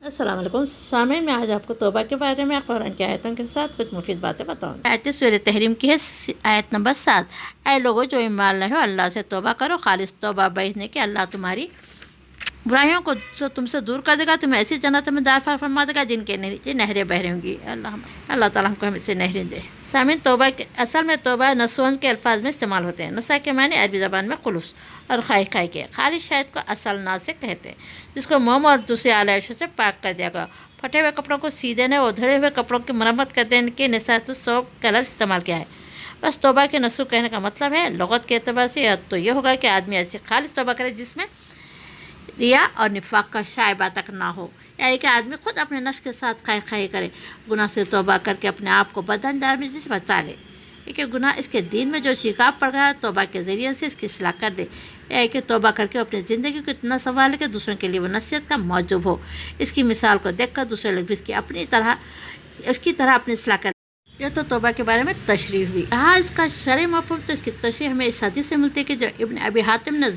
السلام علیکم سامعین، میں آج آپ کو توبہ کے بارے میں قرآن کی آیتوں کے ساتھ کچھ مفید باتیں بتاؤں گی۔ آیت سورہ تحریم کی ہے، آیت نمبر 7۔ اے لوگوں جو ایمان لائے ہو، اللہ سے توبہ کرو، خالص توبہ بھیجنے کے اللہ تمہاری برائیوں کو تم سے دور کر دے گا، تمہیں ایسی جنتوں میں داخل فرما دے گا جن کے نیچے نہریں بہہ رہی ہوں گی۔ اللہ تعالیٰ ہم کو ہم سے نہریں دے۔ سامعین، توبہ اصل میں توبہ نسون کے الفاظ میں استعمال ہوتے ہیں۔ نسا کے معنی عربی زبان میں خلوص اور خواہ کے خالص شہد کو اصل نا سے کہتے ہیں، جس کو موم اور دوسرے آلائشوں سے پاک کر دیا گیا۔ پھٹے ہوئے کپڑوں کو سی دینے اور دھڑے ہوئے کپڑوں کی مرمت کر دینے کے نسات الثوب کا لفظ استعمال کیا ہے۔ بس توبہ کے نسو کہنے کا مطلب ہے لغت کے اعتبار سے یا تو یہ ہوگا کہ آدمی ایسی خالص توبہ کرے جس میں ریا اور نفاق کا شائبہ تک نہ ہو، یا کہ آدمی خود اپنے نفس کے ساتھ خواہ کرے، گناہ سے توبہ کر کے اپنے آپ کو بد انجامی سے بچا لے، کہ گناہ اس کے دین میں جو شکاف پڑ گیا ہے توبہ کے ذریعے سے اس کی اصلاح کر دے، یا کہ توبہ کر کے اپنی زندگی کو اتنا سنبھالے کہ دوسروں کے لیے وہ نصیحت کا موجب ہو، اس کی مثال کو دیکھ کر دوسرے لوگ بھی اس کی طرح اپنی اصلاح کریں۔ یہ تو توبہ کے بارے میں تشریح ہوئی۔ رہا اس کا شرعی مفہوم، تو اس کی تشریح ہمیں اس حدیث سے ملتی ہے کہ جو ابن ابی حاتم نے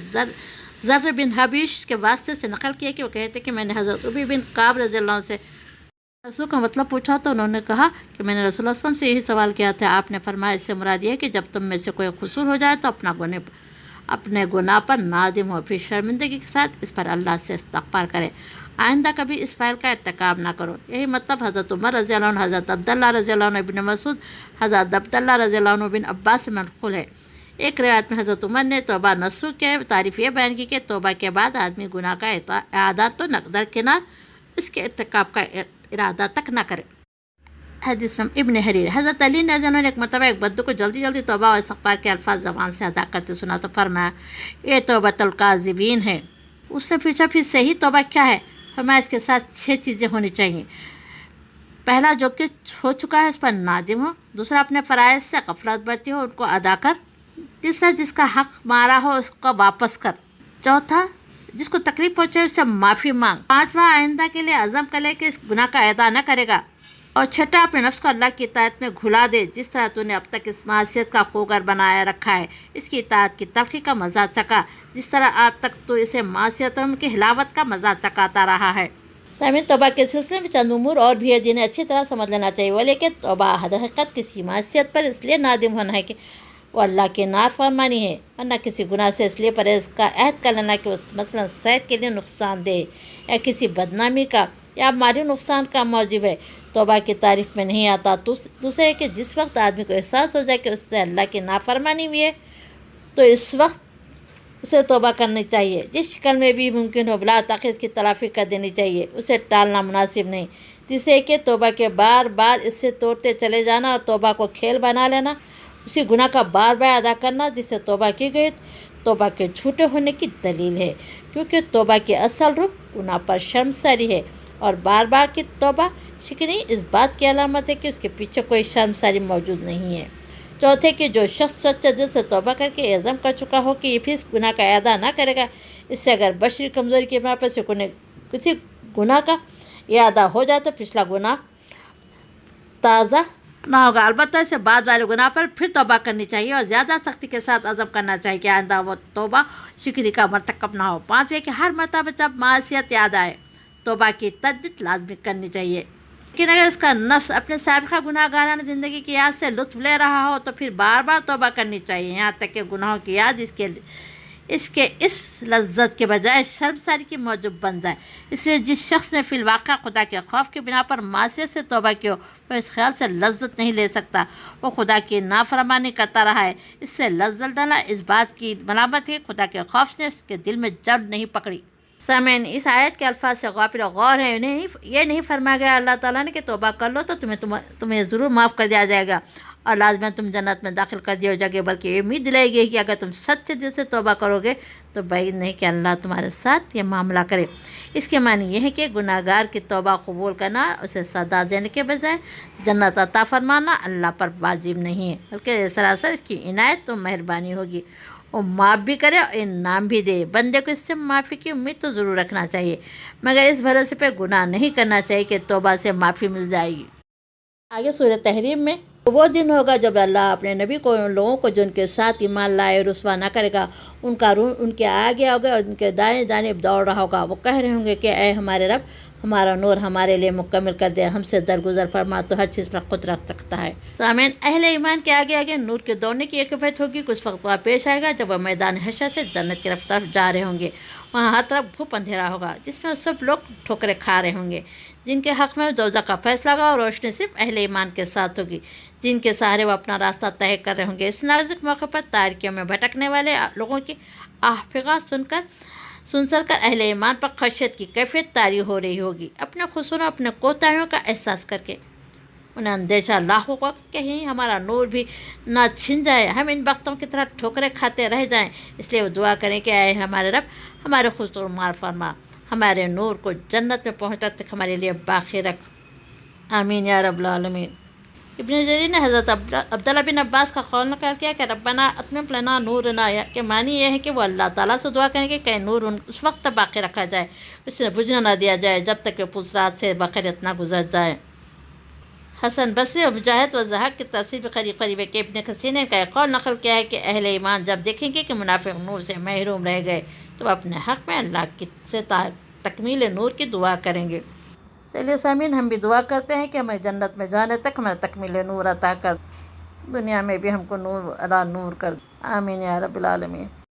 زر بن حبیش کے واسطے سے نقل کیا کہ وہ کہتے کہ میں نے حضرت ابی بن کعب رضی اللہ عنہ سے رسول کا مطلب پوچھا تو انہوں نے کہا کہ میں نے رسول اللہ صلی اللہ علیہ وسلم سے یہی سوال کیا تھا۔ آپ نے فرمایا اس سے مراد یہ ہے کہ جب تم میں سے کوئی قصور ہو جائے تو اپنے گناہ پر نادم ہو، پھر شرمندگی کے ساتھ اس پر اللہ سے استغفار کرے، آئندہ کبھی اس فعل کا ارتکاب نہ کرو۔ یہی مطلب حضرت عمر رضی اللہ عنہ، حضرت عبداللہ رضی اللہ عنہ ابن مسعود، حضرت عبداللہ رضی اللہ عنہ بن عباس سے منقول ہے۔ ایک روایت میں حضرت عمر نے توبہ نسو کے تعریف یہ بیان کی کہ توبہ کے بعد آدمی گناہ کا اعادہ تو درکنار اس کے ارتکاب کا ارادہ تک نہ کرے۔ حدیث ابن حریر، حضرت علی رضی اللہ عنہ نے ایک مرتبہ ایک بدو کو جلدی جلدی توبہ اور استغفار کے الفاظ زبان سے ادا کرتے سنا تو فرمایا یہ توبۃ الکاذبین ہے۔ اس نے پوچھا پھر صحیح توبہ کیا ہے؟ فرمایا اس کے ساتھ 6 چیزیں ہونی چاہیے۔ پہلا، جو کچھ ہو چکا ہے اس پر نادم ہو۔ دوسرا، اپنے فرائض سے غفلت برتی ہو، ان کو ادا کر۔ تیسرا، جس کا حق مارا ہو اس کو واپس کر۔ چوتھا، جس کو تکلیف پہنچے اس سے معافی مانگ۔ پانچواں، آئندہ کے لیے عزم کر لے کہ اس گناہ کا اعادہ نہ کرے گا۔ اور چھٹا، اپنے نفس کو اللہ کی اطاعت میں گھلا دے، جس طرح تو نے اب تک اس معصیت کا خوگر بنایا رکھا ہے، اس کی اطاعت کی تلخی کا مزہ چکا، جس طرح آج تک تو اسے معصیتوں کی حلاوت کا مزہ چکاتا رہا ہے۔ سامعین، توبہ کے سلسلے میں چند امور اور بھی ہے جنہیں اچھی طرح سمجھ لینا چاہیے۔ وہ لیکن توبہ حقیقت کسی معصیت پر اس لیے نادم ہونا ہے کہ وہ اللہ کی نافرمانی ہے، ورنہ کسی گناہ سے اس لیے پرہیز کا عہد کر لینا کہ اس مثلاً صحت کے لیے نقصان دہ یا کسی بدنامی کا یا مالی نقصان کا موجب ہے، توبہ کی تعریف میں نہیں آتا۔ دوسرے کہ جس وقت آدمی کو احساس ہو جائے کہ اس سے اللہ کی نافرمانی ہوئی ہے تو اس وقت اسے توبہ کرنی چاہیے، جس شکل میں بھی ممکن ہو بلا تاخیر اس کی تلافی کر دینی چاہیے، اسے ٹالنا مناسب نہیں۔ تیسرے کہ توبہ کے بار بار اس سے توڑتے چلے جانا اور توبہ کو کھیل بنا لینا، اسی گناہ کا بار بار ادا کرنا جس سے توبہ کی گئی توبہ کے جھوٹے ہونے کی دلیل ہے، کیونکہ توبہ کی اصل روح گناہ پر شرمساری ہے، اور بار بار کی توبہ شکنی اس بات کی علامت ہے کہ اس کے پیچھے کوئی شرمساری موجود نہیں ہے۔ چوتھے کہ جو شخص سچے دل سے توبہ کر کے عزم کر چکا ہو کہ یہ پھر اس گناہ کا اعادہ نہ کرے گا، اس سے اگر بشری کمزوری کی بنا پر سے کسی گناہ کا اعادہ ہو جائے تو پچھلا گناہ تازہ نہ ہوگا۔ البتہ اسے بعد والے گناہ پر پھر توبہ کرنی چاہیے اور زیادہ سختی کے ساتھ عزم کرنا چاہیے کہ آئندہ وہ توبہ شکنی کا مرتکب نہ ہو۔ پانچویں کہ ہر مرتبہ جب معصیت یاد آئے توبہ کی تجدید لازمی کرنی چاہیے، لیکن اگر اس کا نفس اپنے سابقہ گناہ گارانہ زندگی کی یاد سے لطف لے رہا ہو تو پھر بار بار توبہ کرنی چاہیے، یہاں تک کہ گناہوں کی یاد اس لذت کے بجائے شرمساری کی موجب بن جائے۔ اس لیے جس شخص نے فی الواقع خدا کے خوف کی بنا پر معصیت سے توبہ کی ہو وہ اس خیال سے لذت نہیں لے سکتا وہ خدا کی نافرمانی کرتا رہا ہے، اس سے لذت ڈالنا اس بات کی ملامت ہے خدا کے خوف نے اس کے دل میں جڑ نہیں پکڑی۔ سامعین، اس آیت کے الفاظ سے غافل اور غور ہے، یہ نہیں فرمایا گیا اللہ تعالیٰ نے کہ توبہ کر لو تو تمہیں ضرور معاف کر دیا جائے گا اور لازماً تم جنت میں داخل کر دیے جائے گے، بلکہ یہ امید دلائی گئی کہ اگر تم سچے دل سے توبہ کرو گے تو بعید نہیں کہ اللہ تمہارے ساتھ یہ معاملہ کرے۔ اس کے معنی یہ ہے کہ گناہ گار کی توبہ قبول کرنا، اسے سزا دینے کے بجائے جنت عطا فرمانا اللہ پر واجب نہیں ہے، بلکہ سراسر اس کی عنایت و مہربانی ہوگی۔ وہ معاف بھی کرے اور انعام بھی دے۔ بندے کو اس سے معافی کی امید تو ضرور رکھنا چاہیے، مگر اس بھروسے پہ گناہ نہیں کرنا چاہیے کہ توبہ سے معافی مل جائے گی۔ آگے سورہ تحریم میں وہ دن ہوگا جب اللہ اپنے نبی کو ان لوگوں کو جن کے ساتھ ایمان لائے رسوا نہ کرے گا، ان کا روح ان کے آگے ہوگا اور ان کے دائیں جانب دوڑ رہا ہوگا، وہ کہہ رہے ہوں گے کہ اے ہمارے رب، ہمارا نور ہمارے لیے مکمل کر دے، ہم سے درگزر فرما تو ہر چیز پر قدرت رکھتا ہے۔ سامعین، اہل ایمان کے آگے آگے نور کے دوڑنے کی ایک کیفیت ہوگی۔ کچھ وقت وہاں پیش آئے گا جب وہ میدان حشر سے جنت کی رفتار جا رہے ہوں گے۔ وہاں ہر طرف گھپ اندھیرا ہوگا جس میں سب لوگ ٹھوکریں کھا رہے ہوں گے۔ جن کے حق میں دوزخ کا فیصلہ ہوگا اور روشنی صرف اہل ایمان کے ساتھ ہوگی جن کے سہارے وہ اپنا راستہ طے کر رہے ہوں گے۔ اس نازک موقع پر تاریکیوں میں بھٹکنے والے لوگوں کی آفاقات سن کر اہل ایمان پر خشیت کی کیفیت طاری ہو رہی ہوگی۔ اپنے قصوروں، اپنے کوتاہیوں کا احساس کر کے انہیں اندیشہ لاحق ہوگا کہ کہیں ہمارا نور بھی نہ چھن جائے، ہم ان بختوں کی طرح ٹھوکریں کھاتے رہ جائیں۔ اس لیے وہ دعا کریں کہ اے ہمارے رب، ہمارے قصور معاف فرما، ہمارے نور کو جنت میں پہنچنے تک ہمارے لیے باقی رکھ، آمین یا رب العالمین۔ ابن جریر نے حضرت عبداللہ بن عباس کا قول نقل کیا کہ ربنا اتمم لنا نورنا کے معنی یہ ہے کہ وہ اللہ تعالیٰ سے دعا کریں کہ نور اس وقت تک باقی رکھا جائے، اسے بجھنے نہ دیا جائے جب تک کہ پوچھ سے بخیریت نہ گزر جائے۔ حسن بصری اور مجاہد و ضحاک کی تفسیر بھی قریب قریب ہے کہ ابن کثیر نے کا قول نقل کیا ہے کہ اہل ایمان جب دیکھیں گے کہ منافق نور سے محروم رہ گئے تو وہ اپنے حق میں اللہ سے تکمیل نور کی دعا کریں گے۔ چلیے سامعین، ہم بھی دعا کرتے ہیں کہ ہمیں جنت میں جانے تک ہمیں تکمیل نور عطا کر، دنیا میں بھی ہم کو نور علی نور کر، آمین یا رب العالمین۔